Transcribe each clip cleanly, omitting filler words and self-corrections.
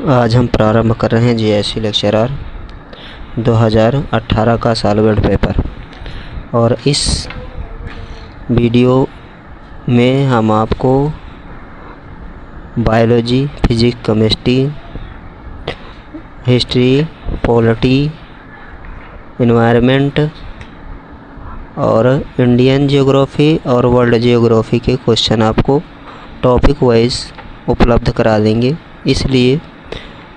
आज हम प्रारंभ कर रहे हैं जीआईसी लेक्चरर 2018 का सॉल्वेंट पेपर। और इस वीडियो में हम आपको biology, physics, chemistry, history, polity, environment और इंडियन ज्योग्राफी और वर्ल्ड ज्योग्राफी के क्वेश्चन आपको टॉपिक वाइज उपलब्ध करा देंगे। इसलिए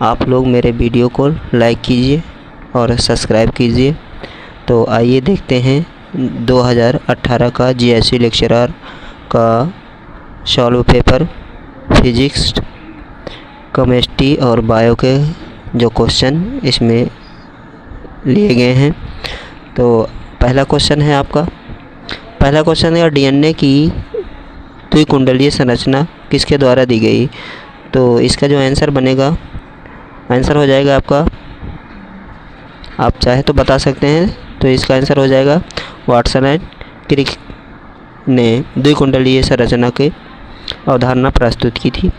आप लोग मेरे वीडियो को लाइक कीजिए और सब्सक्राइब कीजिए। तो आइए देखते हैं 2018 का जीआईसी लेक्चरर का सॉल्व पेपर फिजिक्स, केमिस्ट्री और बायो के जो क्वेश्चन इसमें लिए गए हैं। तो पहला क्वेश्चन है है डीएनए की द्विकुंडलीय संरचना किसके द्वारा दी गई। तो इसका जो आंसर हो जाएगा आपका, आप चाहे तो बता सकते हैं। तो इसका आंसर हो जाएगा वाटसन एंड क्रिक ने द्विकुंडलीय संरचना की अवधारणा प्रस्तुत की थी।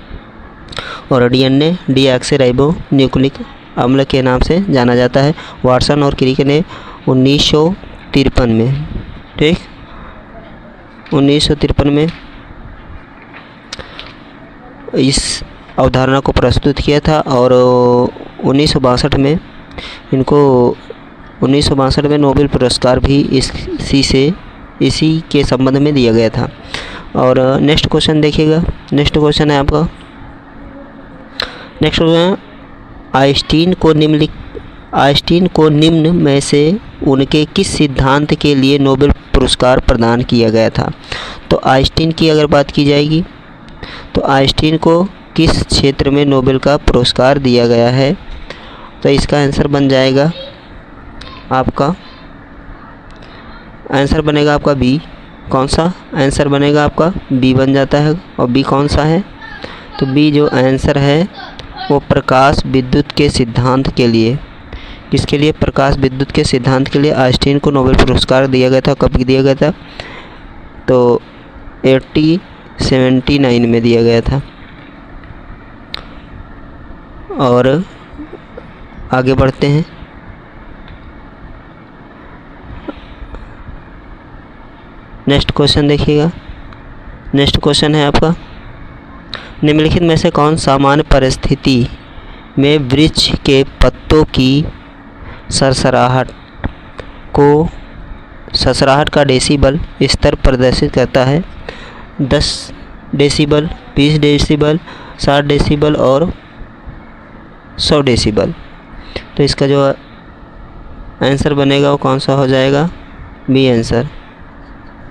और डीएनए डीऑक्सीराइबो न्यूक्लिक अम्ल के नाम से जाना जाता है। वाटसन और क्रिक ने 1953 में 1953 में इस अवधारणा को प्रस्तुत किया था। और 1962 में नोबेल पुरस्कार भी इसी के संबंध में दिया गया था। और नेक्स्ट क्वेश्चन देखिएगा। नेक्स्ट क्वेश्चन है आपका, आइंस्टीन को निम्न में से उनके किस सिद्धांत के लिए नोबेल पुरस्कार प्रदान किया गया था। तो आइंस्टीन की अगर बात की जाएगी तो आइंस्टीन को किस क्षेत्र में नोबेल का पुरस्कार दिया गया है। तो इसका आंसर बन जाएगा आपका, आंसर बनेगा आपका बी। कौन सा आंसर बनेगा आपका? बी बन जाता है। और बी कौन सा है? तो बी जो आंसर है वो प्रकाश विद्युत के सिद्धांत के लिए, किसके लिए? प्रकाश विद्युत के सिद्धांत के लिए आइंस्टीन को नोबेल पुरस्कार दिया गया था। कब दिया गया था? तो 1879 में दिया गया था। और आगे बढ़ते हैं। नेक्स्ट क्वेश्चन देखिएगा। नेक्स्ट क्वेश्चन है आपका, निम्नलिखित में से कौन सामान्य परिस्थिति में वृक्ष के पत्तों की सरसराहट का डेसिबल स्तर प्रदर्शित करता है? 10 डेसिबल, 20 डेसिबल, 60 डेसिबल और 100 डेसिबल। तो इसका जो आंसर बनेगा वो कौन सा हो जाएगा? B answer.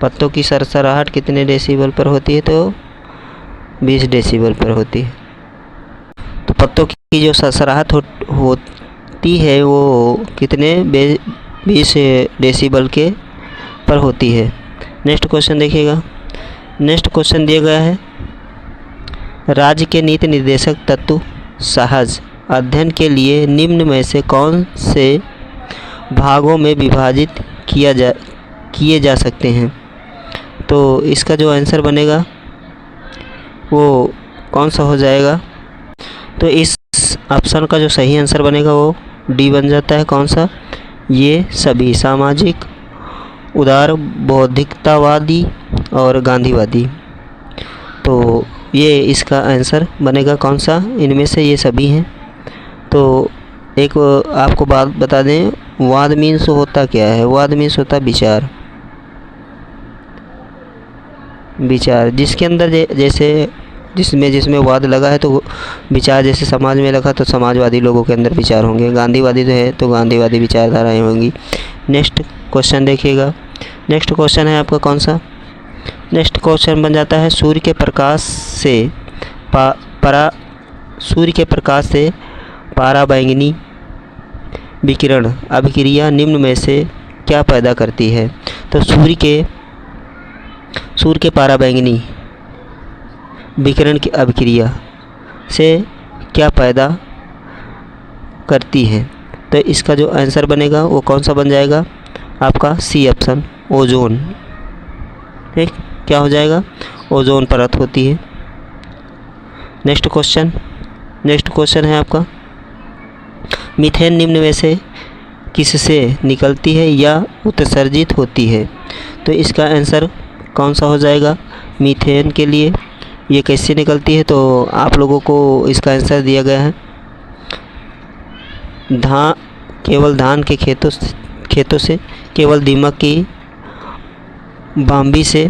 पत्तों की सरसराहट कितने डेसिबल पर होती है? तो 20 डेसिबल पर होती है। तो पत्तों की जो सरसराहट होती है वो कितने 20 डेसिबल के पर होती है। नेक्स्ट क्वेश्चन देखिएगा। नेक्स्ट क्वेश्चन दिया गया है, राज्य के नीति निर्देशक तत्व सहज अध्ययन के लिए निम्न में से कौन से भागों में विभाजित किए जा सकते हैं। तो इसका जो आंसर बनेगा वो कौन सा हो जाएगा? तो इस ऑप्शन का जो सही आंसर बनेगा वो डी बन जाता है। कौन सा? ये सभी सामाजिक, उदार, बौद्धिकतावादी और गांधीवादी। तो ये इसका आंसर बनेगा कौन सा? इनमें से ये सभी हैं। तो एक आपको बात बता दें, वाद मीन्स होता क्या है? वाद मीन्स होता विचार। जिसके अंदर जिसमें वाद लगा है तो विचार, जैसे समाज में लगा तो समाजवादी लोगों के अंदर विचार होंगे, गांधीवादी तो है तो गांधीवादी विचारधाराएं होंगी। नेक्स्ट क्वेश्चन देखिएगा। नेक्स्ट क्वेश्चन है आपका कौन सा? नेक्स्ट क्वेश्चन बन जाता है, सूर्य के प्रकाश से पराबैंगनी विकिरण अभिक्रिया निम्न में से क्या पैदा करती है। तो सूर्य के पराबैंगनी विकिरण की अभिक्रिया से क्या पैदा करती है। तो इसका जो आंसर बनेगा वो कौन सा बन जाएगा आपका? C option, ozone. ठीक, क्या हो जाएगा? ओजोन परत होती है। नेक्स्ट क्वेश्चन नेक्स्ट क्वेश्चन है आपका, मीथेन निम्न में से किससे निकलती है या उत्सर्जित होती है? तो इसका आंसर कौन सा हो जाएगा मीथेन के लिए? ये कैसे निकलती है? तो आप लोगों को इसका आंसर दिया गया है, केवल धान के खेतों से केवल दीमक की बाम्बी से,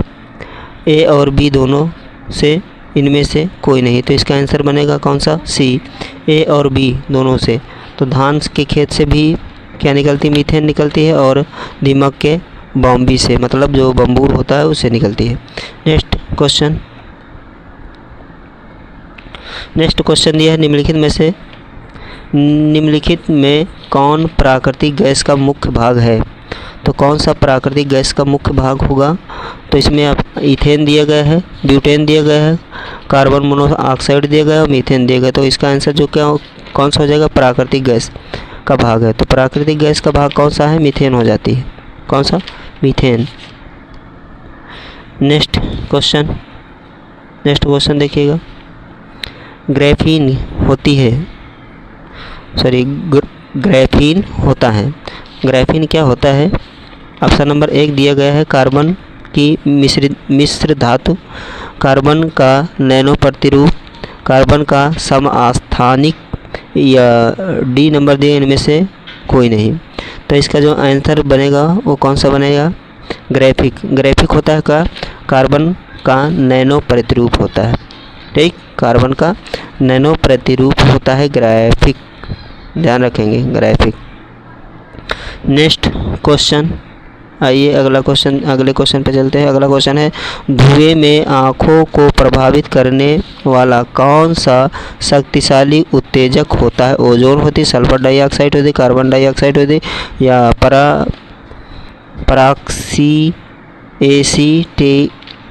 ए और बी दोनों से, इनमें से कोई नहीं। तो इसका आंसर बनेगा कौन सा? सी, ए और बी दोनों से। तो धान के खेत से भी क्या निकलती? मीथेन निकलती है, और दीमक के बाम्बी से, मतलब जो बम्बूर होता है उससे निकलती है। नेक्स्ट क्वेश्चन दिया है, निम्नलिखित में कौन प्राकृतिक गैस का मुख्य भाग है? तो कौन सा प्राकृतिक गैस का मुख्य भाग होगा? तो इसमें आप इथेन दिया गया है, ब्यूटेन दिया गया है, कार्बन मोनोऑक्साइड दिया गया है और मीथेन दिया गया। तो इसका आंसर जो कौन सा हो जाएगा? प्राकृतिक गैस का भाग है। तो प्राकृतिक गैस का भाग कौन सा है? मीथेन हो जाती है। कौन सा? मीथेन। नेक्स्ट क्वेश्चन देखिएगा, ग्रेफीन होता है। ग्रेफीन क्या होता है? ऑप्शन नंबर 1 दिया गया है, कार्बन की मिश्र धातु, कार्बन का नैनो प्रतिरूप, कार्बन का समस्थानिक, या डी नंबर दिए इनमें से कोई नहीं। तो इसका जो आंसर बनेगा वो कौन सा बनेगा? ग्रेफिक होता है का कार्बन का नैनो प्रतिरूप होता है। ठीक, कार्बन का नैनो प्रतिरूप होता है ग्राफिक, ध्यान रखेंगे, ग्राफिक। नेक्स्ट क्वेश्चन, आइए अगले क्वेश्चन पे चलते हैं। अगला क्वेश्चन है, धुएं में आँखों को प्रभावित करने वाला कौन सा शक्तिशाली उत्तेजक होता है? ओजोन होती, सल्फर डाइऑक्साइड होती, कार्बन डाइऑक्साइड होती, या पराक्सी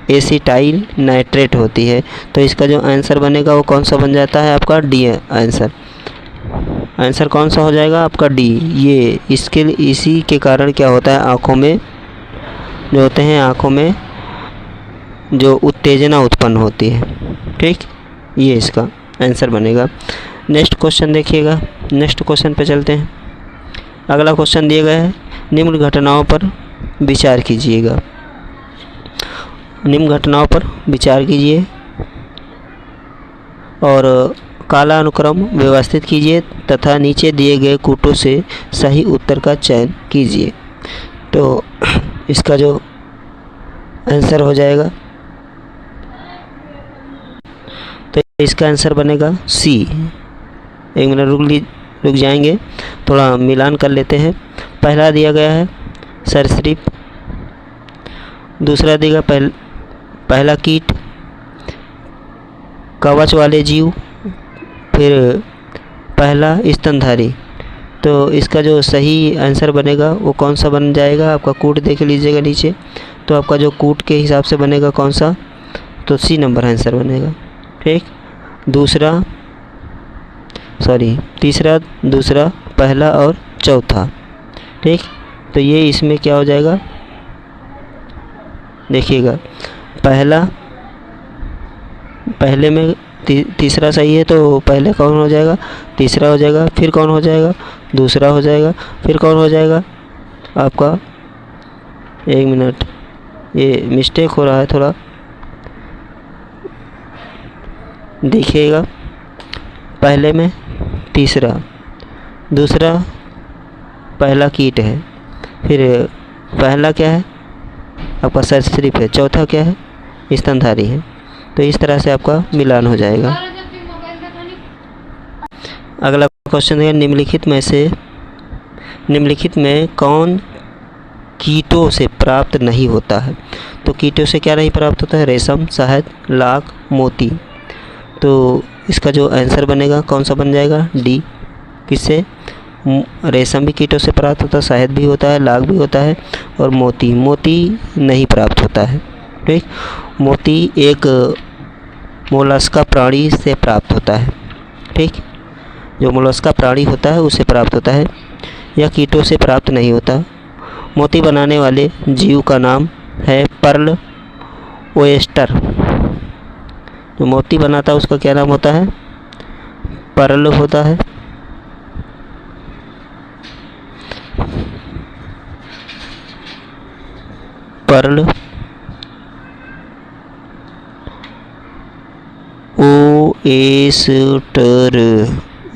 एसीटाइल नाइट्रेट होती है। तो इसका जो आंसर बनेगा वो कौन सा बन जाता है आपका? डी आंसर कौन सा हो जाएगा आपका? डी। ये इसी के कारण क्या होता है, आँखों में जो उत्तेजना उत्पन्न होती है। ठीक, ये इसका आंसर बनेगा। नेक्स्ट क्वेश्चन देखिएगा, नेक्स्ट क्वेश्चन पे चलते हैं। अगला क्वेश्चन दिया गया है, निम्न घटनाओं पर विचार कीजिएगा। निम्न घटनाओं पर विचार कीजिए और कालानुक्रम व्यवस्थित कीजिए तथा नीचे दिए गए कूटों से सही उत्तर का चयन कीजिए। तो इसका जो आंसर हो जाएगा, तो इसका आंसर बनेगा सी। एक मिनट रुक जाएंगे, थोड़ा मिलान कर लेते हैं। पहला दिया गया है सरीसृप, दूसरा दिया पहला कीट, कवच वाले जीव, फिर पहला स्तनधारी। तो इसका जो सही आंसर बनेगा वो कौन सा बन जाएगा? आपका कूट देख लीजिएगा नीचे, तो आपका जो कूट के हिसाब से बनेगा कौन सा? तो सी नंबर आंसर बनेगा। ठीक, तीसरा, दूसरा, पहला और चौथा। ठीक, तो ये इसमें क्या हो जाएगा देखिएगा, पहले में तीसरा सही है, तो पहले कौन हो जाएगा? तीसरा हो जाएगा, फिर कौन हो जाएगा? दूसरा हो जाएगा, फिर कौन हो जाएगा आपका? एक मिनट, ये मिस्टेक हो रहा है थोड़ा, देखिएगा। पहले में तीसरा, दूसरा पहला कीट है, फिर पहला क्या है आपका? सरीसृप है, चौथा क्या है? स्तनधारी है। तो इस तरह से आपका मिलान हो जाएगा। अगला क्वेश्चन है, निम्नलिखित में कौन कीटों से प्राप्त नहीं होता है? तो कीटों से क्या नहीं प्राप्त होता है? रेशम, शहद, लाख, मोती। तो इसका जो आंसर बनेगा कौन सा बन जाएगा? डी। किससे? रेशम भी कीटों से प्राप्त होता है, शहद भी होता है, लाख भी होता है, और मोती नहीं प्राप्त होता है। ठीक, मोती एक मोलस्का प्राणी से प्राप्त होता है। ठीक, जो मोलस्का प्राणी होता है उससे प्राप्त होता है, या कीटों से प्राप्त नहीं होता। मोती बनाने वाले जीव का नाम है पर्ल ओयस्टर। जो मोती बनाता है उसका क्या नाम होता है? पर्ल होता है, पर्ल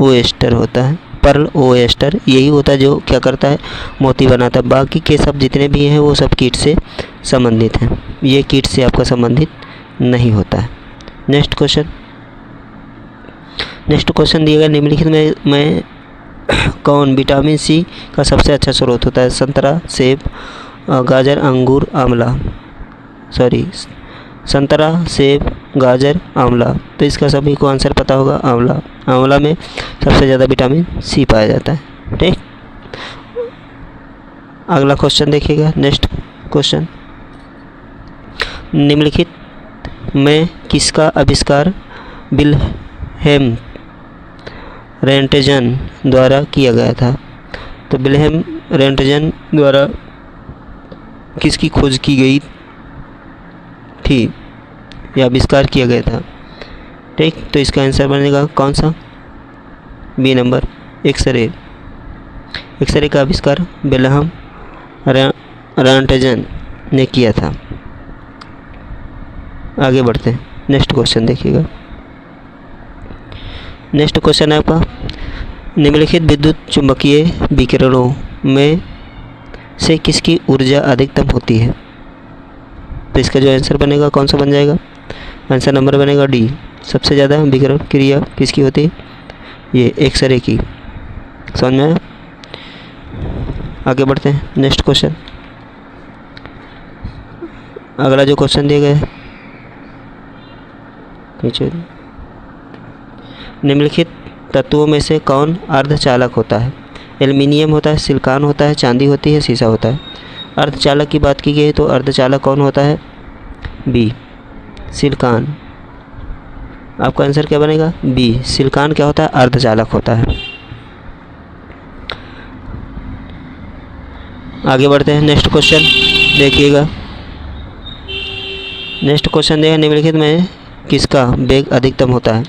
ओएस्टर होता है, पर्ल ओएस्टर यही होता है जो क्या करता है, मोती बनाता है। बाकी के सब जितने भी हैं वो सब कीट से संबंधित हैं, ये कीट से आपका संबंधित नहीं होता है। नेक्स्ट क्वेश्चन दिएगा, निम्नलिखित में कौन विटामिन सी का सबसे अच्छा स्रोत होता है? संतरा, सेब, गाजर, अंगूर, आंवला। संतरा, सेब, गाजर, आंवला। तो इसका सभी को आंसर पता होगा, आंवला। आंवला में सबसे ज़्यादा विटामिन सी पाया जाता है। ठीक, अगला क्वेश्चन देखिएगा। नेक्स्ट क्वेश्चन, निम्नलिखित में किसका आविष्कार विल्हेम रोंटगेन द्वारा किया गया था? तो विल्हेम रोंटगेन द्वारा किसकी खोज की गई थी या आविष्कार किया गया था? ठीक, तो इसका आंसर बनेगा कौन सा? B number, x ray. एक्सरे का आविष्कार विल्हेम रोंटगेन ने किया था। आगे बढ़ते हैं, नेक्स्ट क्वेश्चन देखिएगा। नेक्स्ट क्वेश्चन है आपका, निम्नलिखित विद्युत चुंबकीय विकिरणों में से किसकी ऊर्जा अधिकतम होती है? तो इसका जो आंसर बनेगा कौन सा बन जाएगा? आंसर नंबर बनेगा डी, सबसे ज़्यादा विकिरण क्रिया किसकी होती है? ये एक्सरे की। समझ में आया? आगे बढ़ते हैं, नेक्स्ट क्वेश्चन। अगला जो क्वेश्चन दिया गया है, निम्नलिखित तत्वों में से कौन अर्धचालक होता है? एल्युमिनियम होता है, सिलिकॉन होता है, चांदी होती है, शीशा होता है। अर्धचालक की बात की गई तो अर्धचालक कौन होता है? B, silicon. आपका आंसर क्या बनेगा? बी, सिलिकॉन क्या होता है? अर्धचालक होता है। आगे बढ़ते हैं, नेक्स्ट क्वेश्चन देखिएगा। नेक्स्ट क्वेश्चन देखिए, निम्नलिखित में किसका वेग अधिकतम होता है?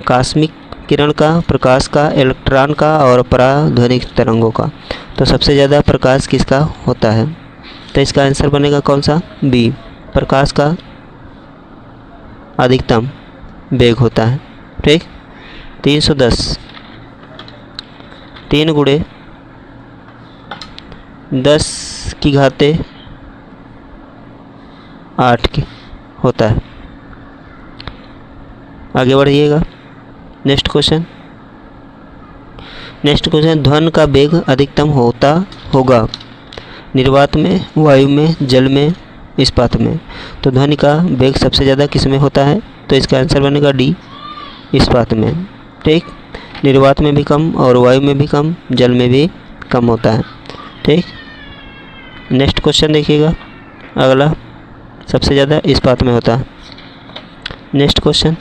कॉस्मिक किरण का, प्रकाश का, इलेक्ट्रॉन का और पराध्वनिक तरंगों का। तो सबसे ज़्यादा प्रकाश किसका होता है? तो इसका आंसर बनेगा कौन सा? बी, प्रकाश का अधिकतम वेग होता है। ठीक, 310 3 गुणे 10 की घाते 8 की होता है। आगे बढ़िएगा, नेक्स्ट क्वेश्चन। ध्वनि का वेग अधिकतम होता होगा निर्वात में, वायु में, जल में, इस्पात में। तो ध्वनि का वेग सबसे ज़्यादा किस में होता है? तो इसका आंसर बनेगा डी, इस्पात में। ठीक, निर्वात में भी कम और वायु में भी कम, जल में भी कम होता है। ठीक, नेक्स्ट क्वेश्चन देखिएगा। अगला सबसे ज़्यादा इस्पात में होता है। नेक्स्ट क्वेश्चन,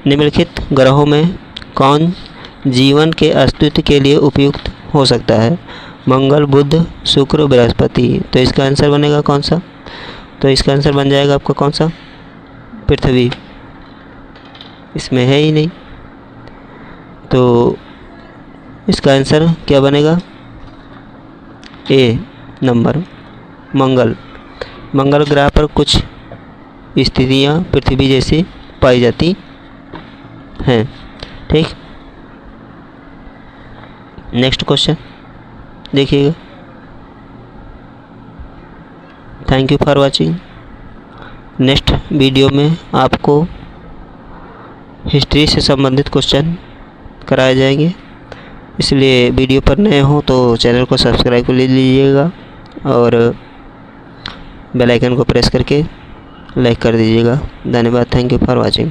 निम्नलिखित ग्रहों में कौन जीवन के अस्तित्व के लिए उपयुक्त हो सकता है? मंगल, बुध, शुक्र, बृहस्पति। तो इसका आंसर बनेगा कौन सा? तो इसका आंसर बन जाएगा आपका कौन सा? पृथ्वी। इसमें है ही नहीं, तो इसका आंसर क्या बनेगा? ए नंबर, मंगल। मंगल ग्रह पर कुछ स्थितियाँ पृथ्वी जैसी पाई जाती हैं। ठीक, नेक्स्ट क्वेश्चन देखिएगा। Thank you for watching. Next video में आपको हिस्ट्री से संबंधित क्वेश्चन कराए जाएंगे, इसलिए वीडियो पर नए हो तो चैनल को सब्सक्राइब कर लीजिएगा और बेल आइकन को प्रेस करके लाइक कर दीजिएगा। धन्यवाद, थैंक यू फॉर वाचिंग।